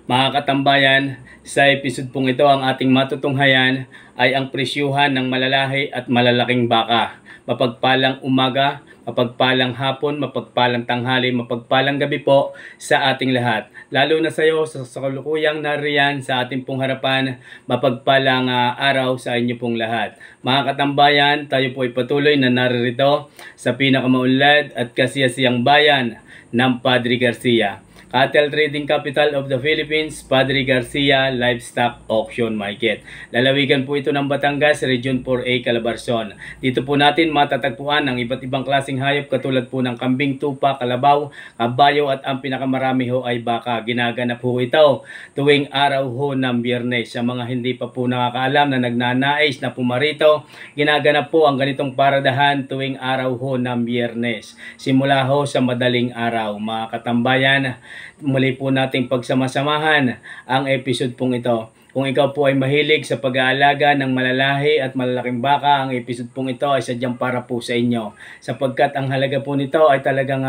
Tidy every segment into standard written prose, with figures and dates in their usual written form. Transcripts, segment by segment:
Mga katambayan, sa episode pong ito ang ating matutunghayan ay ang presyuhan ng malalahi at malalaking baka. Mapagpalang umaga, mapagpalang hapon, mapagpalang tanghali, mapagpalang gabi po sa ating lahat. Lalo na sa iyo sa kalukuyang nariyan sa ating pong harapan, mapagpalang araw sa inyo pong lahat. Mga katambayan, tayo po ay patuloy na naririto sa pinakamaunlad at kasiyasiyang bayan ng Padre Garcia. Cattle Trading Capital of the Philippines, Padre Garcia Livestock Auction Market. Lalawigan po ito ng Batangas, Region 4A, Calabarzon. Dito po natin matatagpuan ang iba't ibang klaseng hayop katulad po ng kambing, tupa, kalabaw, kabayo at ang pinakamarami ho ay baka. Ginaganap ho ito tuwing araw ho ng Biyernes. Sa mga hindi pa po nakakaalam na nagnanais na pumarito, ginaganap po ang ganitong paradahan tuwing araw ho ng Biyernes. Simula ho sa madaling araw. Mga katambayan, muli po nating pagsamasamahan ang episode pong ito. Kung ikaw po ay mahilig sa pag-aalaga ng malalahi at malalaking baka, ang episode pong ito ay sadyang para po sa inyo. Sapagkat ang halaga po nito ay talagang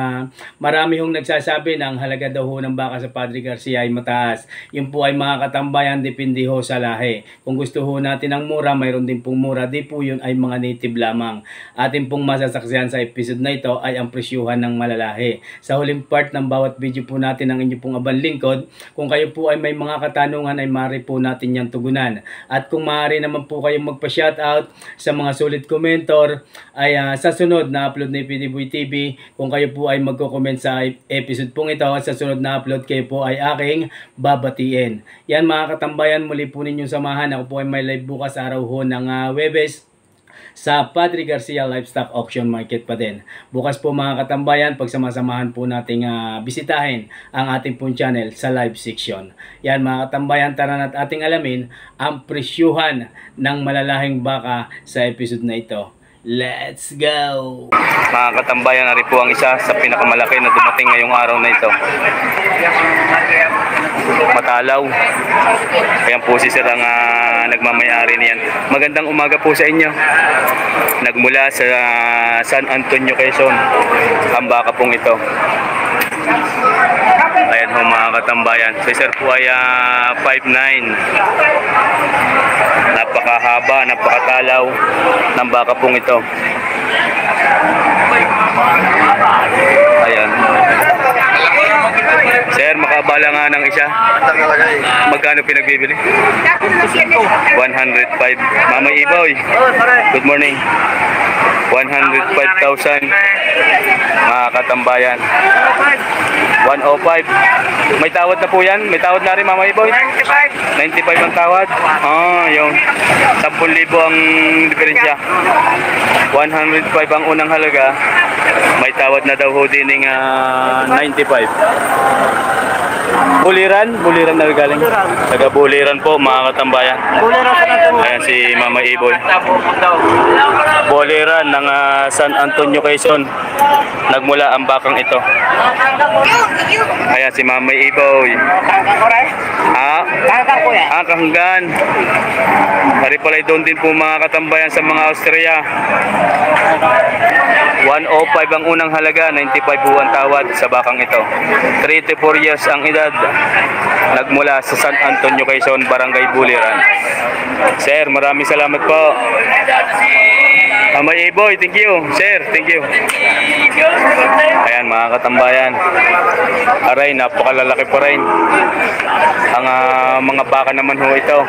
marami hong nagsasabi na ang halaga daw ho ng baka sa Padre Garcia ay mataas. Yun po ay mga katambayan, depende ho sa lahi. Kung gusto ho natin ang mura, mayroon din pong mura. Di po yun ay mga native lamang. Atin pong masasaksihan sa episode na ito ay ang presyuhan ng malalahi. Sa huling part ng bawat video po natin ang inyo pong abang lingkod, kung kayo po ay may mga katanungan ay maaari po natin yung tugunan. At kung maaari naman po kayong magpa-shoutout sa mga solid commentor ay sa sunod na upload ni PDBoy TV, kung kayo po ay magko-comment sa episode pong ito at sa sunod na upload kayo po ay aking babatiin. Yan mga katambayan, muli po ninyong samahan. Ako po ay may live bukas araw ho ng Webes sa Padre Garcia Livestock Auction Market pa din. Bukas po mga katambayan, pagsamasamahan po nating bisitahin ang ating pong channel sa live section. Yan mga katambayan, tara na't ating alamin ang presyuhan ng malalahing baka sa episode na ito. Let's go! Mga katambayan, nari po ang isa sa pinakamalaki na dumating ngayong araw na ito. Matalaw. Ayan po si Sir ang nagmamayari niyan. Magandang umaga po sa inyo. Nagmula sa San Antonio, Quezon ang baka pong ito. Ayan ho mga katambayan. Si Sir po ay 5'9". Napakahaba, napakatalaw ng baka pong ito. Ayan. Sir, makabala nga ng isa. Magkano pinagbibili? 105. Mama Iboy, good morning. 105,000 mga katambayan. 105. May tawad na po yan? May tawad na rin Mama Iboy? 95 ang tawad? Yung 10,000 ang diferensya. 105 ang unang halaga. May tawad na daw ho din ng 95. Buliran na galing. Taga Buliran po mga katambayan. Ayan si Mama Iboy. Buliran ng San Antonio, Quezon. Nagmula ang bakang ito. Ayan si Mama Iboy. Kahanggan. Hari pala doon din po mga katambayan sa mga Austria. 105 ang unang halaga, 95 po ang tawad sa bakang ito. 34 years ang edad. Nagmula sa San Antonio, Quezon, Barangay Buliran. Sir, maraming salamat po. Mama Iboy, thank you. Sir, thank you. Ayan mga katambayan. Aray, napakalalaki pa rin. Ang mga baka naman ho ito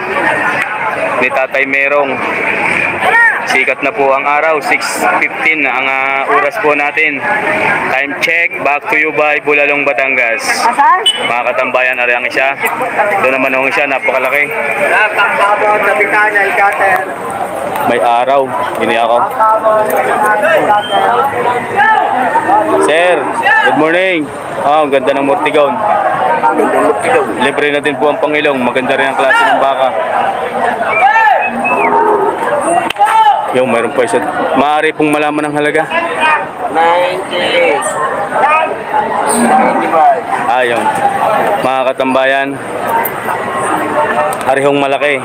ni Tatay Merong. Sikat na po ang araw, 6:15 ang oras po natin. Time check, back to you by Bulalong, Batangas. Mga katambayan, ari ang isa. Ito naman ang isa, napakalaki. May araw, hindi ako. Sir, good morning. Ang ganda ng Mortigaon. Libre na din po ang Pangilong. Maganda rin ang klase ng baka. Yung mayroon pa isa. Maaari pong malaman ang halaga. 98. 95. Ayun. Mga katambayan, arihong malaki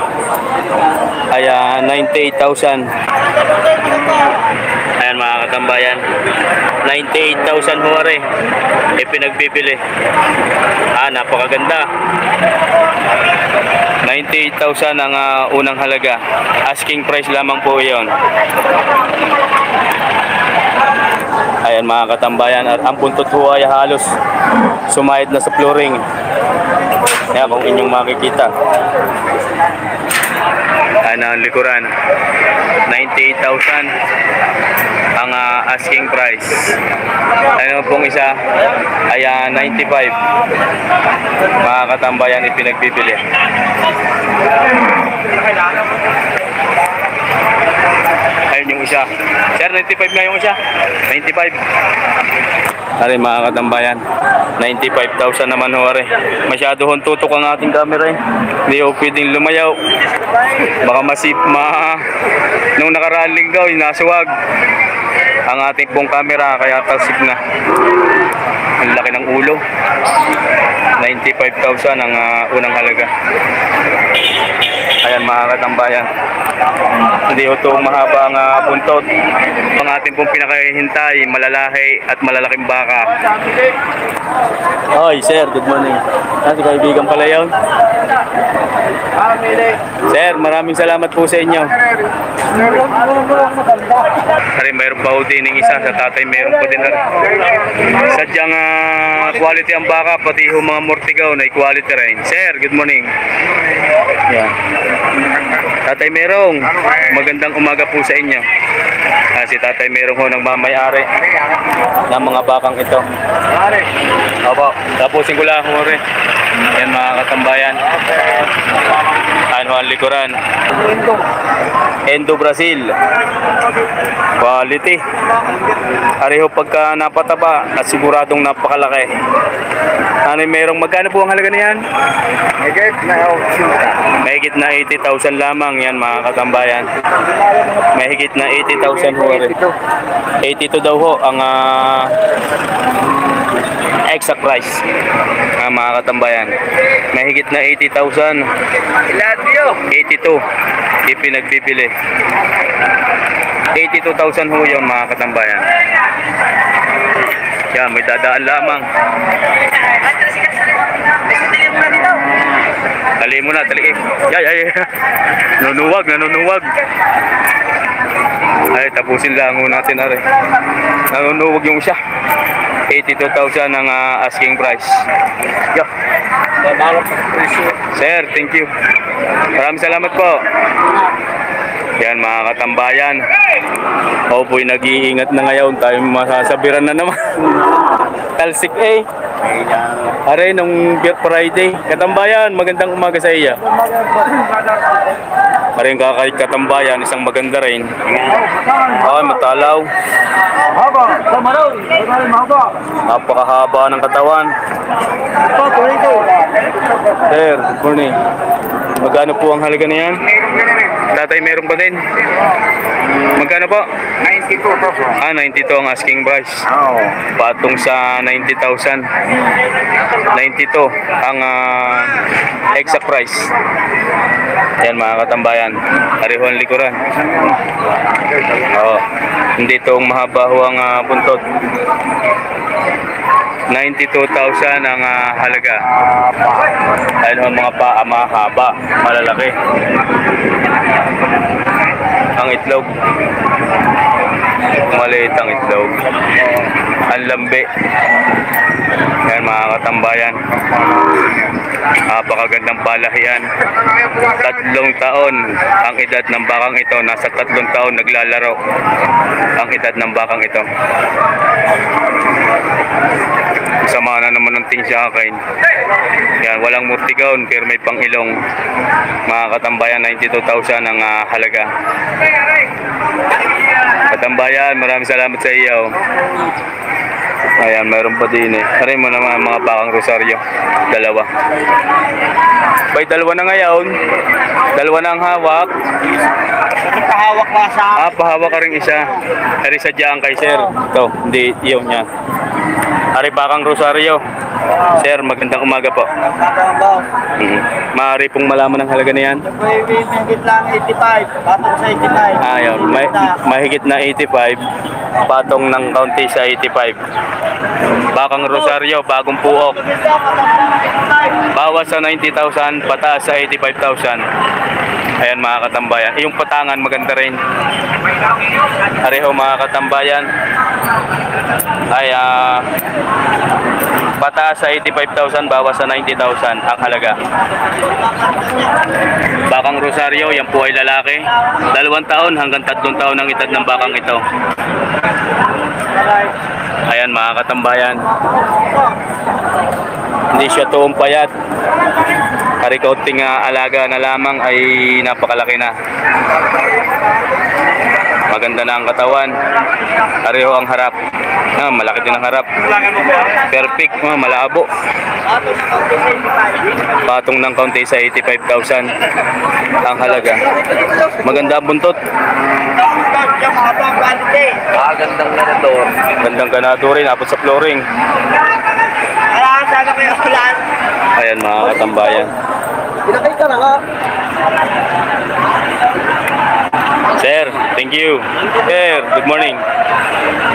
ay 98,000. Ayan mga katambayan, 98,000 huwari ipinagbibili. Napakaganda. 98,000 ang unang halaga. Asking price lamang po iyon. Ayan mga katambayan, ang buntot ho ay halos sumahid na sa flooring. Yan kung inyong makikita. Ang likuran, 98,000 ang asking price. Ano pong isa ay 95. Mga katambayan, ipinagbibili. Ayun yung isa. Sir, 95 nga yung isa. 95. Ari mga katambayan, 95,000 naman ho ari. Masyado hong tutok ang ating camera eh. Hindi ho pwedeng lumayaw. Baka nung nakaraang linggaw, nasuwag ang ating pong camera kaya talsik na. Ang laki ng ulo. 95,000 ang unang halaga. Ayan mga katambayan, hindi ho ito mahaba ang buntot. Ang ating pong pinakahihintay, malalahi at malalaking baka. Hoy sir, good morning. Si kaibigan pala yun. Sir, maraming salamat po sa inyo. Ari, mayroon pa ho din ng isa. Sa tatay mayroon pa din. Sadyang quality ang baka, pati ho mga mortigaw na quality rin. Sir, good morning. Yan. Tatay Merong, magandang umaga po sa inyo. Si Tatay Merong ho nagmamayari ng mga bakang ito. Opo, tapusin ko lang ho rin. Yan mga katambayan. Ano ang likuran? Endo Brazil. Quality. Areho pagka napataba at siguradong napakalaki. Merong magkano po ang halaga niyan? Mahigit na 80,000 lamang yan mga katambayan. Mahigit na 80,000 ho rin. 82 daw ho ang exact price mga katambayan. Mahigit na 80,000. 82 ipinagbibili. 82,000 ho yun mga katambayan. Yan, may dadaan lamang. Tali mo na, tali. Ay. Nanunuwag. Ay, tapusin lang ho natin ari. Nanunuwag yung siya. 82,000 ang asking price. Yeah. Sir, thank you. Maraming salamat po. Yan mga katambayan. Ako po'y nag-iingat na ngayon. Tayo masasabiran na naman. Talsik eh. Aray, nung Friday. Katambayan, magandang umaga sa iya. Aray, katambayan, isang maganda rin. Ay, matalaw. Napakahaba ng katawan. Sir, good morning. Magkano po ang halaga na yan? Tatay, meron pa din. Magkano po? 92. 92 ang asking price. Patong sa 90,000. 92 ang exact price. Yan mga katambayan. Arihon likuran. Hindi itong mahaba ho ang buntot. 92,000 ang halaga. Ayun ang mga paa, mahaba, malalaki. Ang itlog, maliit ang itlog. Ang lambi. Yan mga katambayan. Napakagandang palahian. 3 taon ang edad ng bakang ito. Nasa 3 taon naglalaro ang edad ng bakang ito. Sama na naman ng ting sa akin. Yan, walang murtigaon pero may pang-ilong. Mga katambayan, 92,000 ang halaga. Katambayan, maraming salamat sa iyo. Ayan, mayroon pa din eh. Aray mo naman mga bakang rosaryo. Dalawa. Bay, dalawa na ngayon. Dalawa na ang hawak. Pahawak na sa Ah, pahawak ka rin isa. Ari sadyaan kay sir. Ito, hindi, iyon niya. Ari bakang rosaryo. Sir, magandang umaga po. Magandang boss. Maaari pong malaman ang halaga na yan. May higit lang 85. Patong sa 85. Ayun, mahigit na 85. Patong ng kaunti sa 85. Bakang rosaryo, bagong puok. Bawas sa 90,000, pataas sa 85,000. Ayan mga katambayan. Yung patangan maganda rin. Pareho mga katambayan. Ay pataas sa 85,000, bawas sa 90,000 ang halaga. Bakang rosaryo, yan po ay lalaki. 2 taon hanggang 3 taon ang edad ng bakang ito. Ayan mga katambayan. Hindi siya tuong payat. Hari kaunting alaga na lamang ay napakalaki na. Maganda na ang katawan. Pareho ang harap. Malaki din ang harap. Perfect, malabo. Patong ng kaunti sa 85,000 ang halaga. Maganda ang buntot. Gandang ganador. Gandang ganado rin, apot sa flooring. Sana kayo ulan. Ayan mga katambayan. Pinakay ka na nga. Sir, thank you. Sir, good morning.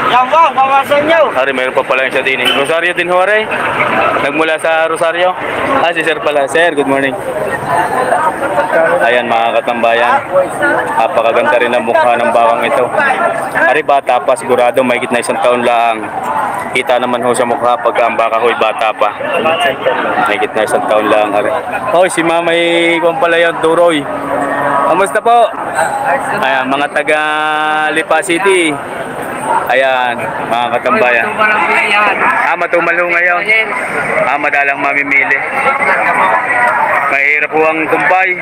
Yan ba, bawasan nyo. Hari, mayroon pa pala yung sa din. Rosario din ho, Hari. Nagmula sa Rosario. Si Sir pala. Sir, good morning. Ayan mga katambayan. Napakaganda rin ang mukha ng bakang ito. Hari, bata pa, sigurado mahigit na 1 taon lang. Kita naman ho sa mukha pag ang baka ho'y bata pa. Mahigit na 1 taon lang, Hari. Hoy, si Mamay kung pala yung Duroy. Kamusta po? Ayan, mga taga Lipa City. Ayan, mga katambayan. Matumalo ngayon. Madalang mamimili. Mahirap po ang kumpay.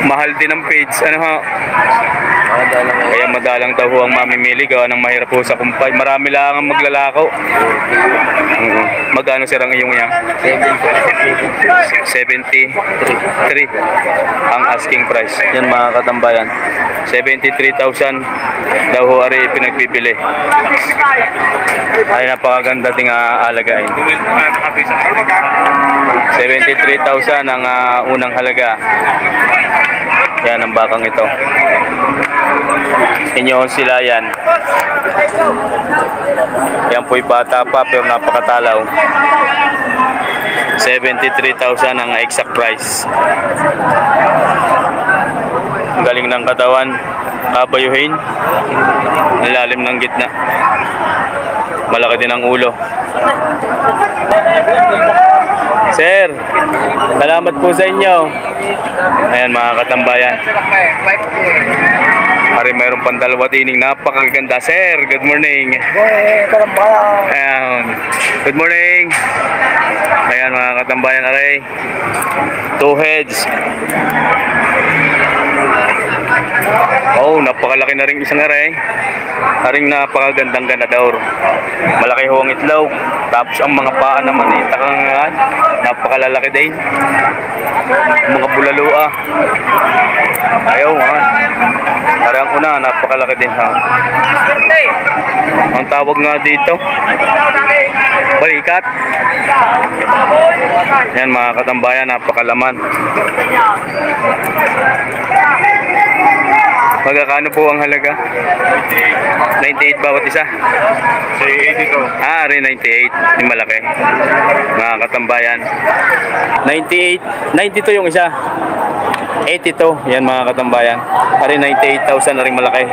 Mahal din ang page. Ano ho? Kaya madalang daw ho ang mamimili. Gawa ng mahirap po sa kumpay. Marami lang ang maglalako. Magkano sir ang iyong yan? 73 ang asking price. Yan mga katambayan. 73,000 daw ho ari pinagbibili. Ay napakaganda ding alagain. 73,000 ang unang halaga. Yan ang bakang ito. Inyo sila yan. Yan po'y bata pa pero napakatalaw. 73,000 ang exact price. Galing ng katawan, kabayuhin, ang lalim ng gitna. Malaki din ang ulo. Sir, salamat po sa inyo. Ayan mga katambayan. Hari, mayroon pang 2 tining napakaganda. Sir, good morning. Ayan, good morning. Ayan mga katambayan, aray. 2 heads. Oh, napakalaki na rin isang aray. Haring napakagandang ganador. Malaki ho ang itlog. Tapos ang mga paa naman takangan. Napakalalaki din. Mga bulalua. Ayaw ha. Parang una, napakalaki din ha. Ang tawag nga dito, balikat. Yan mga katambayan, napakalaman. Magkakano po ang halaga? 98 bawat isa? Sa 82. Rin 98. Yung malaki. Mga katambayan. 98. 92 yung isa. 82. Yan mga katambayan. Ari 98,000 na rin malaki.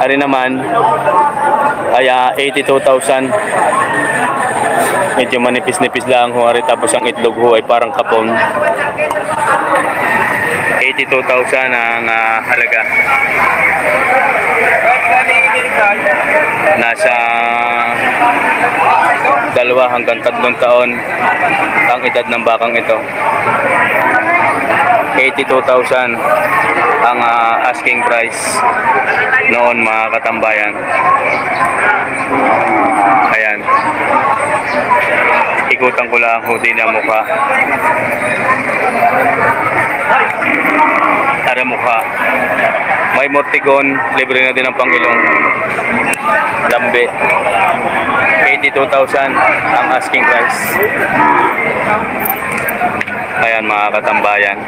Ari naman ay 82,000. Medyo manipis-nipis lang ho. Ari, tapos ang itlog ho ay parang kapon. 82,000 ang halaga. Nasa 2 hanggang 3 taon ang edad ng bakang ito. 82,000. ang asking price noon mga katambayan. Ayan. Ikutan ko lang din ang mukha. Tara mukha. May mortigon, libre na din ang pangilong. Lambe. 82,000 ang asking price. Ayan mga katambayan.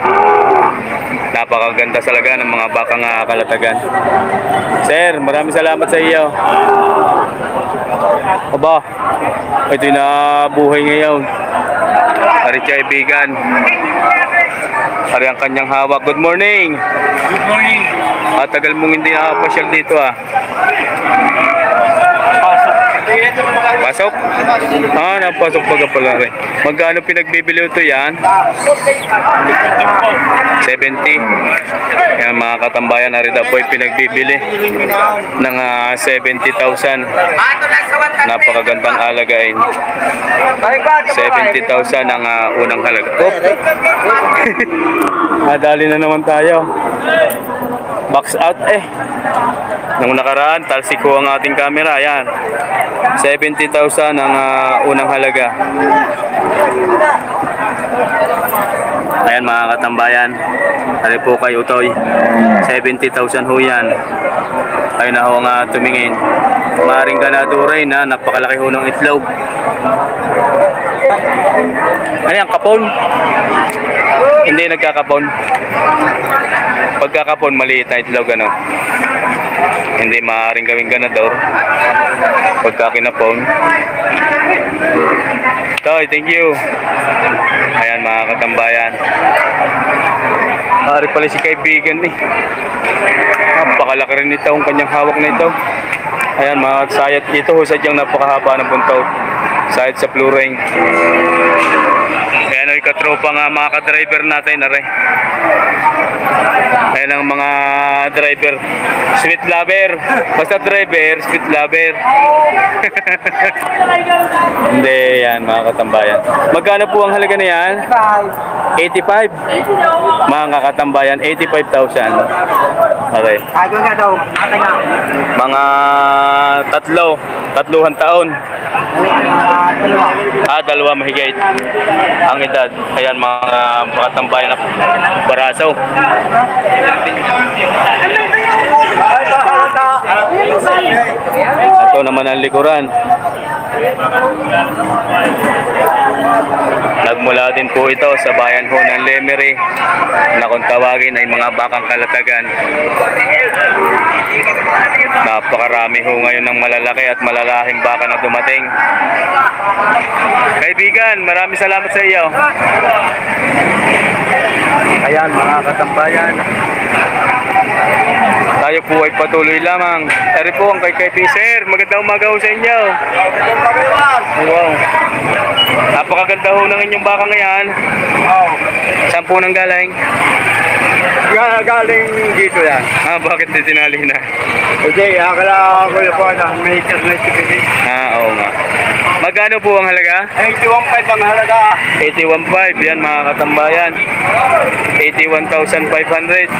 Napakaganda talaga ng mga bakang kalatagan. Sir, maraming salamat sa iyo. Aba, ito na buhay ngayon. Ari kaibigan. Ari ang kanyang hawak. Good morning. Good morning. Tagal mong hindi nakapasyal dito Pasok? Napasok pala rin. Magkano pinagbibili ito yan? 70. Yan mga katambayan, narito po pinagbibili ng 70,000. Napakagandang alagain. 70,000 ang unang halaga. Nadali na naman tayo. Box out Nung nakaraan, talsiko ang ating camera. Ayan. 70,000 ang unang halaga. Ayan mga katambayan. Ari po kay Utoy. 70,000 ho yan. Kayo na ho nga tumingin. Maring ganado rin napakalaki ho ng itlog. Ano yan, kapon? Hindi nagkakapon. Pagkakapon, maliit na itlog Hindi maaaring gawing ganador. Pagka kinapon. Toy, thank you. Ayan mga katambayan. Ari pala si kaibigan Napakalaki rin nito ang kanyang hawak na ito. Ayan mga sayat dito. Sadyang napakahaba ng buntot. Sayat sa pluring. Ayan ay katropa nga mga ka-driver natin. Ayan ang mga driver. Sweet lover. Basta driver, sweet lover. Hindi yan mga katambayan. Magkano po ang halaga na yan? 85. Mga katambayan, 85,000. Okay. Mga tatluhan taon. Dalawa mahigit ang edad. Ayan mga katambayan na baraso. Ito naman ang likuran. Nagmula din po ito sa bayan ho ng Lemery na kung tawagin ay mga bakang kalatagan. Napakarami ho ngayon ng malalaki at malalahing baka na dumating. Kaibigan, maraming salamat sa iyo. Ayan mga katambayan. Tayo po ay patuloy lamang. Dari po ang kay Sir. Magandang umaga ho sa inyo. Wow. Napakaganda ho ng inyong baka ngayon. Saan po nang galing? Galing dito yan. Bakit di tinali na? Okay, akala ko yung po may certificate. Oo nga. Magkano po ang halaga? 81.5 ang halaga. 81.5. Yan mga katambayan. 81,500.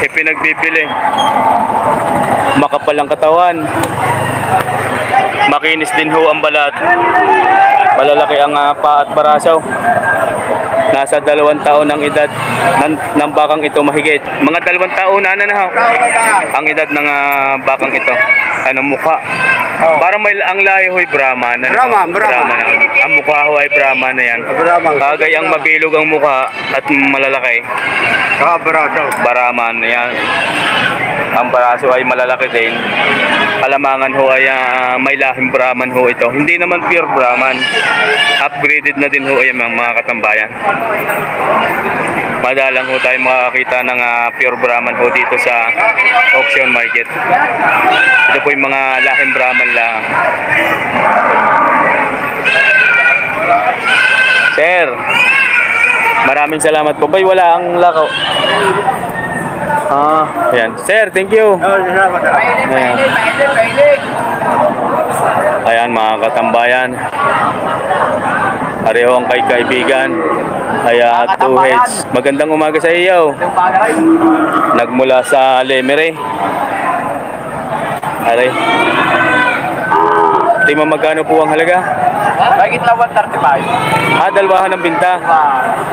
Pinagbibili. Makapal ang katawan. Makinis din ho ang balat. Malalaki ang paa at barasaw. Nasa 2 taon ang edad ng bakang ito mahigit. Mga 2 taon na ho. Ang edad ng bakang ito. Mukha. Parang may ang lahi ho'y Brahman. Brahman. Ang mukha ho ay Brahman na yan. Kagay ang mabilog ang mukha at malalaki. Brahman na yan. Ang baraso ay malalaki din. Alamangan ho ay may lahing Brahman ho ito. Hindi naman pure Brahman. Upgraded na din ho ay mga katambayan. Madalang ho tayo makakita ng pure Brahman ho dito sa auction market. Ito po yung mga lahing Brahman lang. Sir, maraming salamat po. Bay, wala ang lakaw. Ayan. Sir, thank you. Ayan. Ayan mga katambayan. Pareho ang kay kaibigan. Ay 2 heads. Magandang umaga sa iyo. Nagmula sa Lemery. Are. Tingnan magkano po ang halaga? Bakit na 135? Dalwahan ng binta.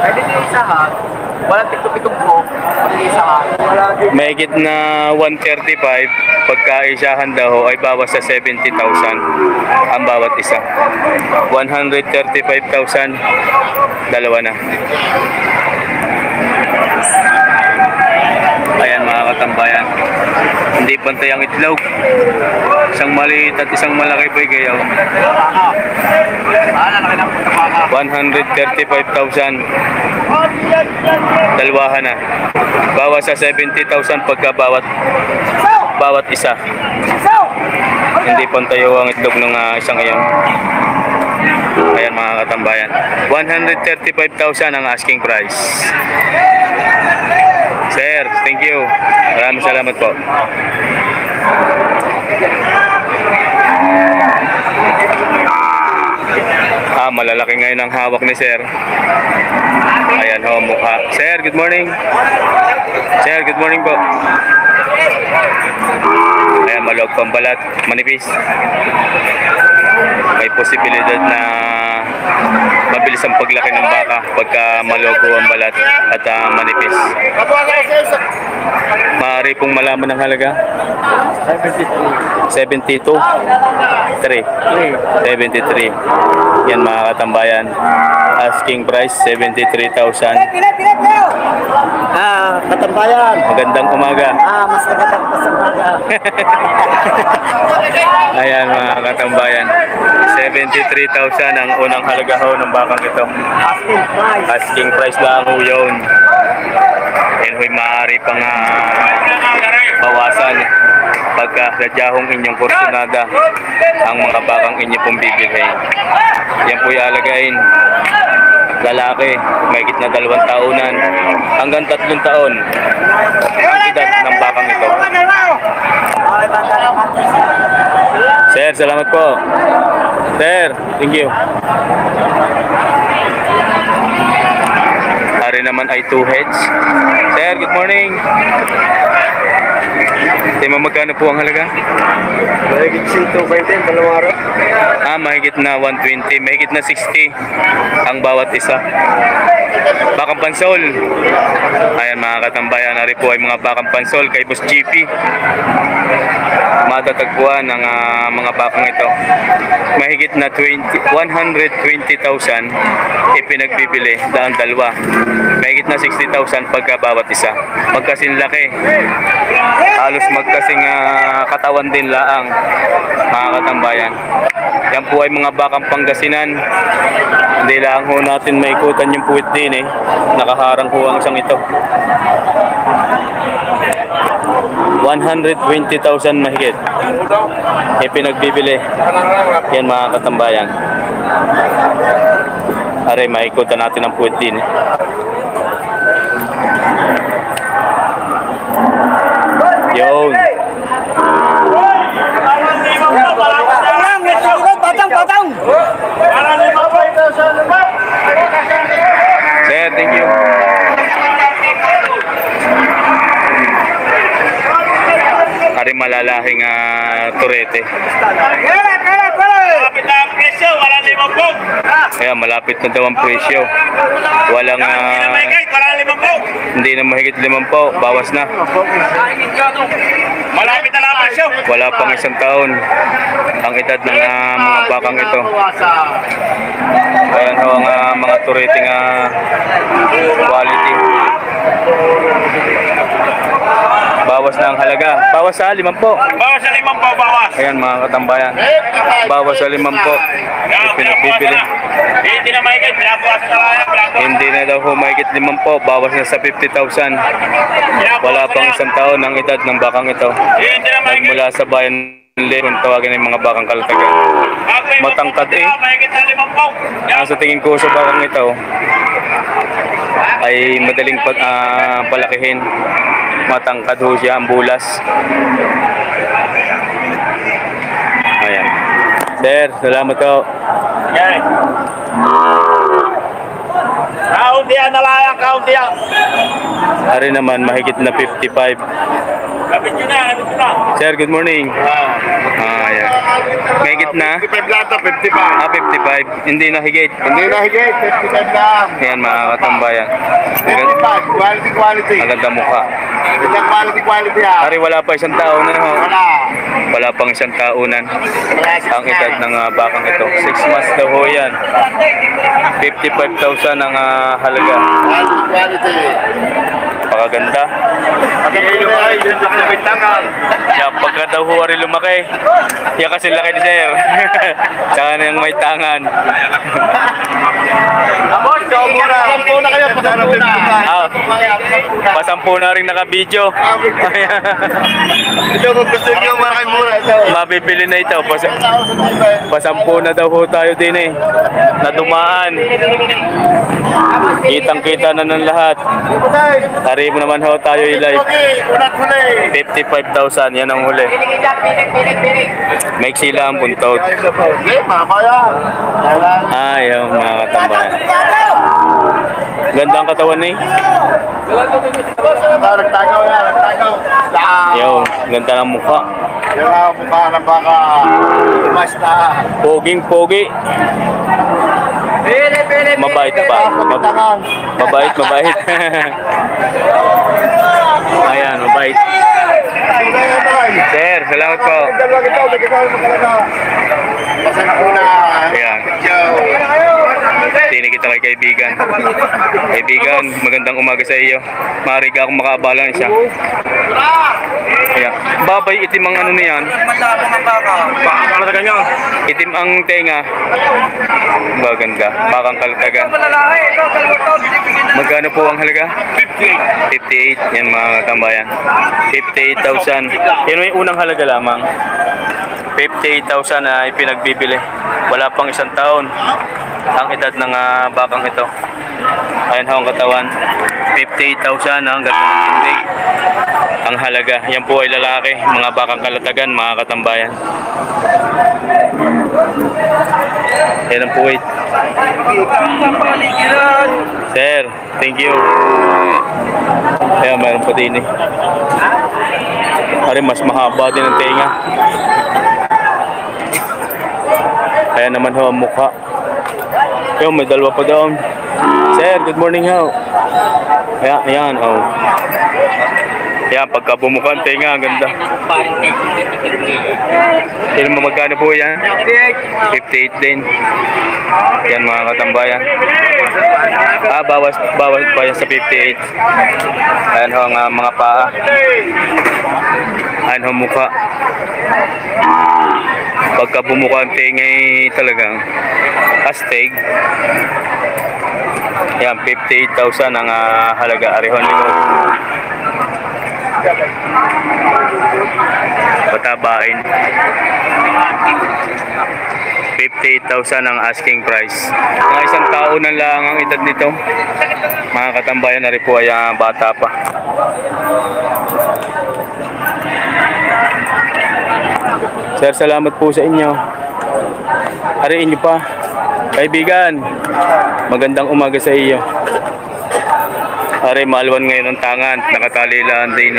Pwede din isa ha. Walang tiktok-tiktok po. Pwede isa ha. Mahigit na 135 pagka-isahan daw ay bawas sa 70,000 ang bawat isa. 135,000 dalawa na. Ayan mga katambayan, hindi pantay ang itlog. Isang maliit at isang malaki po gayaw. 135,000 dalwahan na. Bawas sa 70,000 pagka bawat isa. Hindi pantayo ang itlog ng isang iyon. Ayan mga katambayan, 135,000 ang asking price. Sir, thank you. Maraming salamat po. Malalaki ngayon ang hawak ni Sir. Ayan ho, mukha. Sir, good morning. Sir, good morning po. Ayan, malog pambalat, manipis. May posibilidad na mabilis ang paglaki ng baka pagka malogo ang balat at manipis. Maaari pong malaman ng halaga? 72. 3. 73. Yan mga katambayan. Asking price 73,000. Katambayan. Magandang umaga. Mas magandang pa sa umaga. Ayan mga katambayan, 73,000 ang unang halaga ho ng bakang ito. Asking price lang ho yun. Yan ho'y maaari pang bawasan pagka sadyahong inyong kursunada ang mga bakang inyo pong bibilhin. Yan po'y alagain. Lalaki, mahigit na 2 taonan hanggang 3 taon ang edad ng bakang ito. Sir, salamat po. Sir, thank you. Hari naman ay 2 heads. Sir, good morning. Tema magkano po ang halaga? Mahigit si 220, dalawang araw. Mahigit na 120, mahigit na 60 ang bawat isa. Bakang pansol. Ayan mga katambayan, nari po ay mga bakang pansol kay Boss GP. Matatagpuan ng mga bakang ito. Mahigit na 120,000 ipinagbibili daan dalawa. Mahigit na 60,000 pagka bawat isa. Magkasing laki. Halos magkasing katawan din laang mga katambayan. Yan po ay mga bakang Pangasinan. Hindi lang ho natin maikutan yung puwit din eh. Nakaharang ho ang isang ito. 120,000 mahigit ipinagbibili. Yan mga katambayan. Aray, maikutan natin ang puwit din eh. Yun. Patang! Sir, thank you. Ari malalahing turete. Kaya malapit na daw ang presyo. Walang hindi na mahigit 50, bawas na. Malapit na lang presyo. Wala pang 1 taon ang edad ng mga bakang ito. Ayan ho ang mga tureting quality. Bawas na ang halaga. Bawas sa 50. Bawas sa 5 bawas. Ayan mga katambayan. Bawas sa 50. Pinagbibili. Hindi na mahigit. Pinabawas sa Hindi na daw ho mahigit 50. Bawas na sa 50,000. Wala pang 1 taon ang edad ng bakang ito. Nagmula sa bayan kung tawagin ng mga bakang kalatagan. Matangkad eh. Sa tingin ko sa bakang ito ay madaling palakihin. Matangkad ho siya, ang bulas. Ayan. Sir, salamat po. Okay. Kaunti yan, nalayang, kaunti yan. Ari naman, mahigit na 55. Kapit nyo na, kapit nyo na. Sir, good morning. Yan. Mahigit na? 55 lang to, 55. 55. Hindi na higit. Hindi na higit, 55 lang. Yan, mga katambayan. 55, quality. Maganda mukha. Quality yan. Ari, wala pa isang taon na. Wala. Wala pang isang taunan. Ang edad ng bakang ito. 6 months daw ho yan. 55,000 ang halaga. Quality. Pakaganda. Yan, pagka daw ho ari lumaki. Yan kasi laki ni sir. Tsaka na yung may tangan. Pasampu na kayo, pasampu na. Pasampu na rin naka-video. Ito, kung gusto nyo maraming mura ito. Mabibili na ito. Pasampu na daw ho tayo din eh. Nadumaan. Kitang-kita na ng lahat. Tari mo naman ho tayo i-live. 55,000. Yan ang huli. Make sila ang buntod. Ayaw mga katambayan. Ganda ang katawan eh. Nagtagaw yan, nagtagaw. Ayaw, ganda ng mukha. Yung mukha na baka basta. Poging-pogi. Mabait pa. Mabait. Ayan, mabait. Sir, salamat po. Ayan. Tinig kita kay kaibigan. Kaibigan, magandang umaga sa iyo. Maaari ka akong makaabala siya. Ayan. Babay, itim ang ano niyan. Itim ang tenga. Maganda. Bakang kalatagan. Magkano po ang halaga? 58. Yan mga katambayan. 58,000. Yan may unang halaga lamang. 58,000 na ipinagbibili. Wala pang isang taon ang edad ng bakang ito. Ayan ho ang katawan. 58,000 ang ganda. Ang halaga. Yan po ay lalaki. Mga bakang kalatagan, mga katambayan. Yan ang puwit. Sir, thank you. Ayan, mayroon pa din eh. Ari, mas mahaba din ang tenga. Kaya naman ho ang mukha. Yung may dalawa pa doon. Sir, good morning ho. Ayan, oh. Ayan, pagka bumuka ang tenga, ang ganda. Ilan mo magkano po yan? 58 din. Yan mga katambayan. Bawas pa yan sa 58. Ayan ho ang mga paa. Ayan ho mukha. Pagka bumuka ang tenga talagang astig. Yan, 58,000 ang halaga. Arihon nito. Patabain. 58,000 ang asking price. Mga isang taon na lang ang edad nito. Mga katambayan na rin po ay bata pa. Sir, salamat po sa inyo. Hariin niyo pa. Kaibigan, magandang umaga sa iyo. Are, maalwan ngayon ang tangan. Nakatali lang din.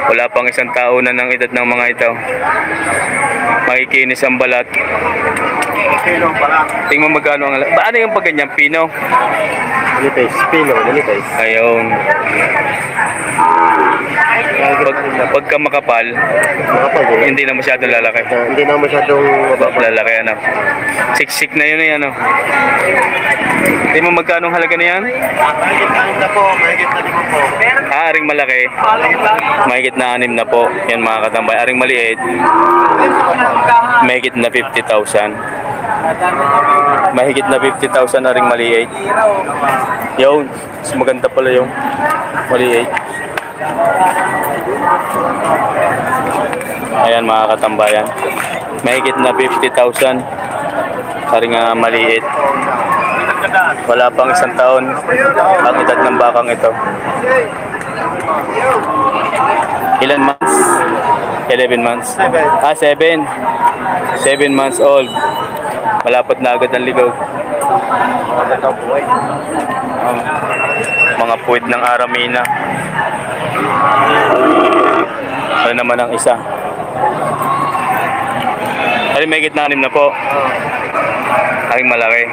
Wala pang isang taon na ng edad ng mga ito. Makikinis ang balat. Tingnan mo magkano ang... Ano yung pagganyan? Pino? Nilipis, pino, nilipis. Ayun. Pagka makapal, hindi na masyadong lalaki. Hindi na masyadong lalaki, ano. Siksik na yun eh, ano. Tingnan mo magkano ang halaga na yan? Mahigit na po, mahigit na 5 po. Aring malaki. Mahigit na 6 na po. Yan mga katambay. Aring maliit. Mahigit na 50,000. Mahigit na 50,000 aring maliit. Yun. Mas maganda pala yung maliit. Ayan mga katambayan. Mahigit na 50,000 aring maliit. Wala pang isang taon ang edad ng bakang ito. Ilan months? 11 months. 7. 7 months old. Malapot na agad ang ligaw. Maganda ang buhay. Mga puwit ng Aramina. Ano naman ang isa? Ay, may gitna 6 na po. Aking malaki.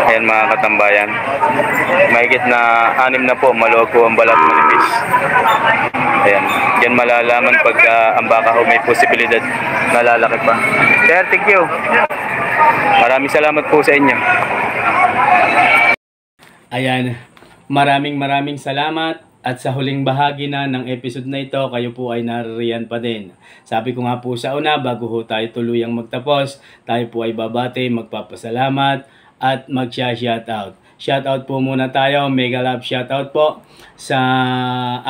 Ayan mga katambayan. Mahigit na 6 na po, maluwag po ang balat, manipis. Ayan, diyan malalaman pag ang baka ho may posibilidad na lalaki pa. Sir, thank you. Maraming salamat po sa inyo. Ayan, maraming salamat. At sa huling bahagi na ng episode na ito, kayo po ay naririyan pa din. Sabi ko nga po sa una, bago ho tayo tuluyang magtapos, tayo po ay babati, magpapasalamat, at mag-shoutout. Shoutout po muna tayo, mega love shoutout po sa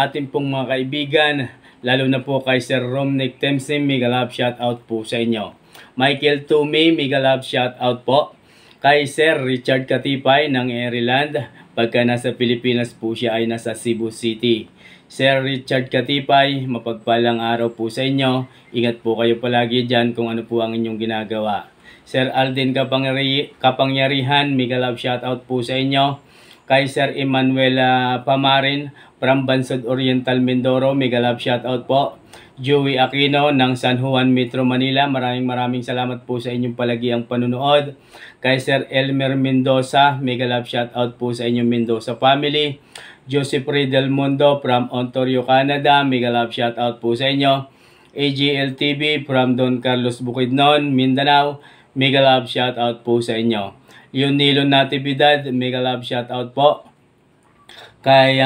ating pong mga kaibigan, lalo na po kay Sir Romnick Temsim, mega love shoutout po sa inyo. Michael Tumi, mega love shoutout po. Kay Sir Richard Katipay ng Maryland, pagka nasa Pilipinas po siya ay nasa Cebu City. Sir Richard Katipay, mapagpalang araw po sa inyo. Ingat po kayo palagi dyan kung ano po ang inyong ginagawa. Sir Alden Kapangyarihan, mega love shoutout po sa inyo. Kay Sir Emmanuel Pamarin from Bansod Oriental, Mindoro, mega love shoutout po. Joey Aquino ng San Juan, Metro Manila, maraming salamat po sa inyong palagiang panunood. Kay Sir Elmer Mendoza, mega love shoutout po sa inyong Mendoza family. Joseph Del Mundo from Ontario, Canada, mega love shoutout po sa inyo. AGL TV from Don Carlos Bukidnon, Mindanao, mega love shoutout po sa inyo. Leonilo Natividad, mega love shoutout po. Kay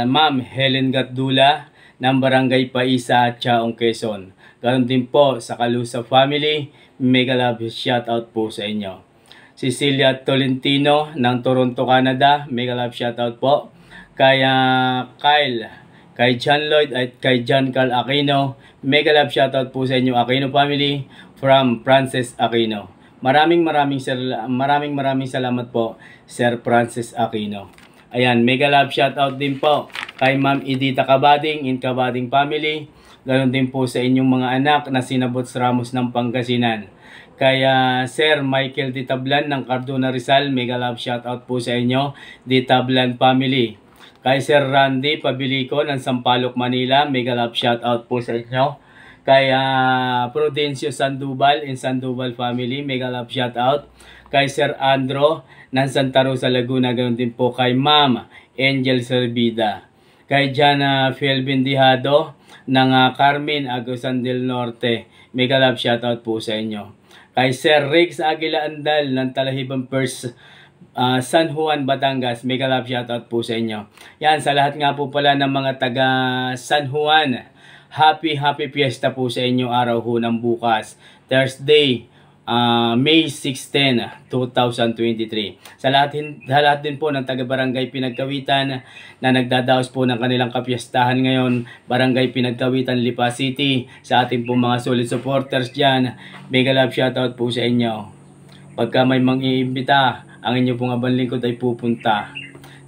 Ma'am Helen Gatdula ng Barangay Paisa, Chaong, Quezon. Ganon din po sa Kalusa family, mega love shoutout po sa inyo. Cecilia Tolentino ng Toronto, Canada, mega love shoutout po. Kay Kyle, kay John Lloyd at kay John Carl Aquino, mega love shoutout po sa inyo Aquino family from Francis Aquino. Maraming salamat po, Sir Francis Aquino. Ayan, mega love shoutout din po kay Ma'am Edita Kabading in Kabading family. Ganon din po sa inyong mga anak na sinabots Ramos ng Pangasinan. Kaya Sir Michael Ditablan ng Cardona Rizal, mega love shoutout po sa inyo, Ditablan family. Kay Sir Randy Pabilico ng Sampaloc, Manila, mega love shoutout po sa inyo. Kay Prudencio Sandoval in Sandoval family, mega love shoutout. Kay Sir Andro ng Santa Rosa, Laguna, ganoon din po kay Ma'am Angel Servida. Kay Jana Felvin Dihado ng Carmen, Agusan del Norte, mega love shoutout po sa inyo. Kay Sir Rex Aguila Andal ng Talahibang First, San Juan, Batangas, mega love shoutout po sa inyo. Yan, sa lahat nga po pala ng mga taga San Juan, happy fiesta po sa inyo araw ho ng bukas, Thursday, May 16, 2023. Sa lahat din po ng taga-barangay Pinagkawitan na nagdadaos po ng kanilang kapiyastahan ngayon, Barangay Pinagkawitan, Lipa City, sa ating po mga solid supporters dyan, mega love shoutout po sa inyo. Pagka may mang-iimbita, ang inyo pong abang lingkod ay pupunta.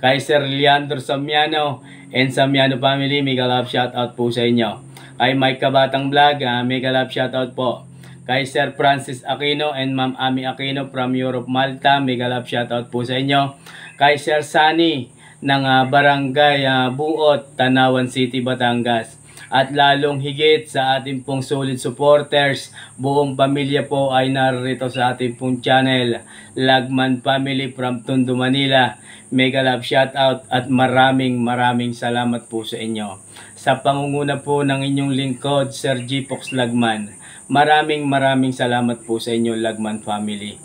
Kay Sir Leandro Samiano and Samiano family, mega love shoutout po sa inyo. Kay Mike Kabatang Vlog, mega love shoutout po. Kay Sir Francis Aquino and Ma'am Ami Aquino from Europe, Malta, mega love shoutout po sa inyo. Kay Sir Sunny ng Barangay Buot, Tanawan City, Batangas. At lalong higit sa ating pong solid supporters, buong pamilya po ay narito sa ating pong channel, Lagman Family from Tondo, Manila. Mega love shoutout at maraming salamat po sa inyo. Sa pangunguna po ng inyong lingkod, Sir G. Fox Lagman. Maraming salamat po sa inyo, Lagman family.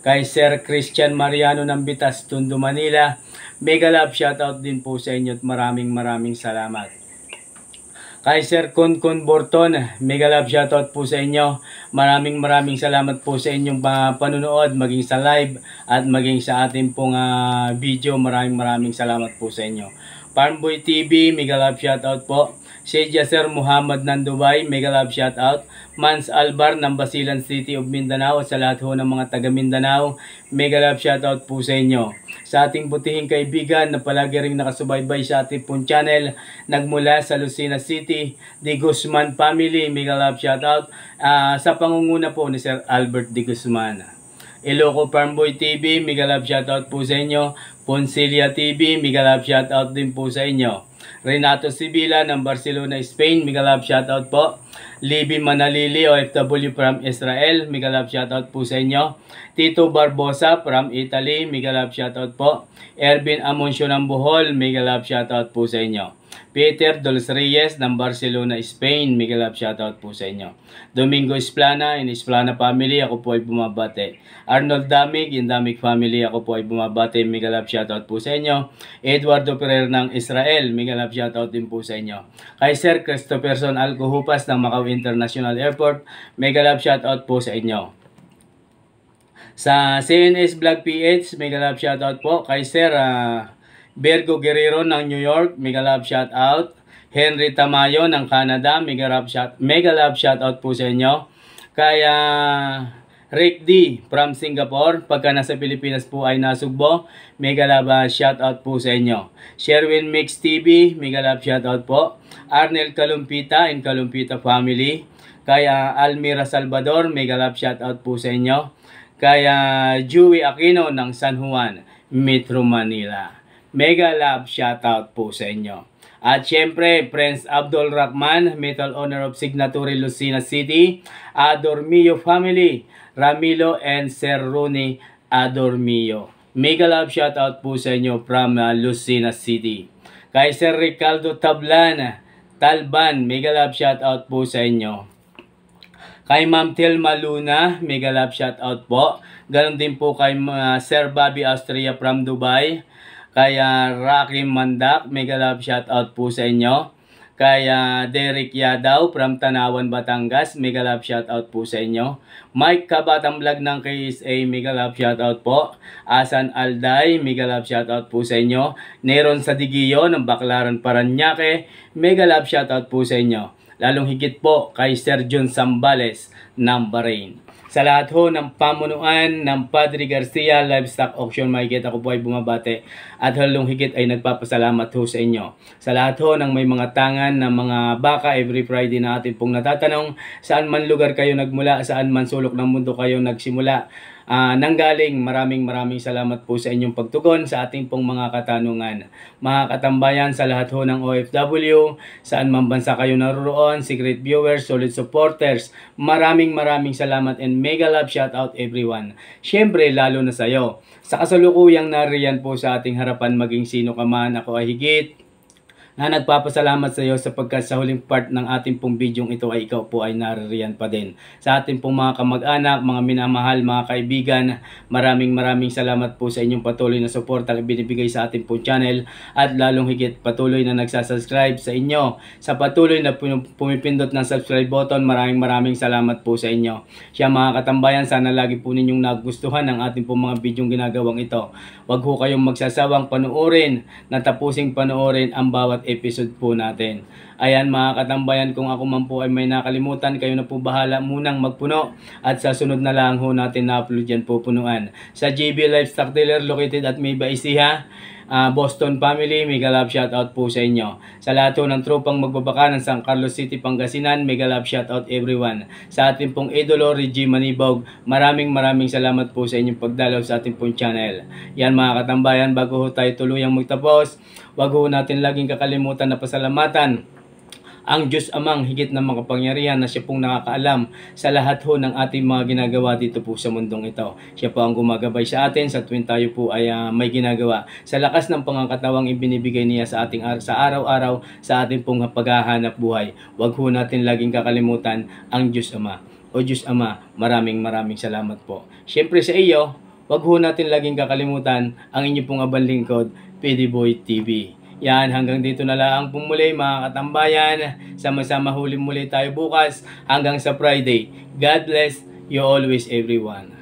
Kay Sir Christian Mariano ng Bitas, Tondo, Manila, mega love shoutout din po sa inyo at maraming salamat. Kay Sir Konkon Borton, mega love shoutout po sa inyo. Maraming salamat po sa inyong panunood, maging sa live at maging sa ating pong video. Maraming salamat po sa inyo. Farmboy TV, mega love shoutout po. Sheikh Sir Muhammad ng Dubai, mega love shoutout. Mans Albar ng Basilan City of Mindanao, sa lahat ho ng mga taga Mindanao, mega love shoutout po sa inyo. sa ating butihing kaibigan na palagi ring nakasubaybay sa ating pong channel, nagmula sa Lucena City, De Guzman family, mega love shoutout sa pangunguna po ni Sir Albert De Guzman. Iloco Farmboy TV, mega love shoutout po sa inyo. Poncilia TV, mega love shoutout din po sa inyo. Renato Sibila ng Barcelona, Spain, mega love shoutout po. Libby Manalili, OFW from Israel, mega love shoutout po sa inyo. Tito Barbosa from Italy, mega love shoutout po. Ervin Amoncio ng Bohol, mega love shoutout po sa inyo. Peter Dolos Reyes ng Barcelona, Spain, mega love shoutout po sa inyo. Domingo Esplana in Esplana family, ako po ay bumabate. Arnold Damig in Damig family, ako po ay bumabate, mega love shoutout po sa inyo. Eduardo Ferrer ng Israel, mega love shoutout din po sa inyo. Kay Sir Christopherson Alcohupas ng Macau International Airport, mega love shoutout po sa inyo. Sa CNS Vlog PH, mega love shoutout po kay Sir Bergo Guerrero ng New York, mega love shoutout. Henry Tamayo ng Canada, mega love shoutout po sa inyo. Kaya Rick D from Singapore, pagka nasa Pilipinas po ay nasugbo, mega love shoutout po sa inyo. Sherwin Mix TV, mega love shoutout po. Arnel Kalumpita in Kalumpita family. Kaya Almira Salvador, mega love shoutout po sa inyo. Kaya Joey Aquino ng San Juan, Metro Manila, mega love shoutout po sa inyo. At syempre, Prince Abdul Rahman, Metal Honor of Signatory, Lucena City, Adormio family, Ramilo and Sir Rooney Adormio, mega love shoutout po sa inyo from Lucena City. Kay Sir Ricardo Talban, mega love shoutout po sa inyo. Kay Ma'am Telma Luna, mega love shoutout po. Ganon din po kay Sir Bobby Austria from Dubai. Kaya Rocky Mandak, mega love shoutout po sa inyo. Kaya Derek Yadaw from Tanawan, Batangas, mega love shoutout po sa inyo. Mike Kabatang Vlog ng KSA, mega love shoutout po. Asan Alday, mega love shoutout po sa inyo. Neron Sadigio ng Baclaran, Paranaque, mega love shoutout po sa inyo. Lalong higit po kay Sir John Sambales ng Bahrain. Sa lahat ho ng pamunuan ng Padre Garcia Livestock Auction, mahigit ako po ay bumabate at halong higit ay nagpapasalamat ho sa inyo. Sa lahat ho ng may mga tangan ng mga baka every Friday na atin pong natatanong saan man lugar kayo nagmula, saan man sulok ng mundo kayo nagsimula. Nanggaling, maraming salamat po sa inyong pagtugon sa ating pong mga katanungan. Mga katambayan sa lahat ho ng OFW, saan man bansa kayo naroon, secret viewers, solid supporters, maraming salamat and mega love shoutout everyone. Syempre, lalo na sa iyo. Sa kasalukuyang nariyan po sa ating harapan, maging sino ka man, ako ay higit na nagpapasalamat sa iyo sapagkat sa huling part ng ating pong bidyong ito ay ikaw po ay naririyan pa din. Sa ating pong mga kamag-anak, mga minamahal, mga kaibigan, maraming salamat po sa inyong patuloy na suporta na binibigay sa ating pong channel at lalong higit patuloy na nagsasubscribe sa inyo. Sa patuloy na pumipindot ng subscribe button, maraming salamat po sa inyo. Siya mga katambayan, sana lagi po ninyong nagustuhan ang ating pong mga bidyong ginagawang ito. Huwag ho kayong magsasawang panoorin, natapusing panoorin ang bawat episode po natin. Ayan mga katambayan, kung ako man po ay may nakalimutan, kayo na po bahala munang magpuno at sa sunod na lang ho natin na-upload yan po punuan. Sa JB Livestock Dealer located at Mayba Ecija, Boston family, mega love shoutout po sa inyo. Sa lahat ng tropang magbabaka ng San Carlos City, Pangasinan, mega love shoutout everyone. Sa ating pong idolo, Reggie Manibog, maraming salamat po sa inyong pagdalaw sa ating pong channel. Yan mga katambayan, bago ho tayo tuluyang magtapos, wag ho natin laging kakalimutan na pasalamatan ang Diyos Amang higit na makapangyarihan na siya pong nakakaalam sa lahat ho ng ating mga ginagawa dito po sa mundong ito. Siya po ang gumagabay sa atin sa tuwing tayo po ay may ginagawa. Sa lakas ng pangangkatawang ibinibigay niya sa ating sa araw-araw sa ating pong paghahanap buhay. Huwag ho natin laging kakalimutan ang Diyos Ama. O Diyos Ama, maraming salamat po. Siyempre sa iyo, huwag ho natin laging kakalimutan ang inyong pong abang lingkod, PD Boy TV. Yan, hanggang dito na lang po muli mga katambayan. Sama-sama huli muli tayo bukas hanggang sa Friday. God bless you always everyone.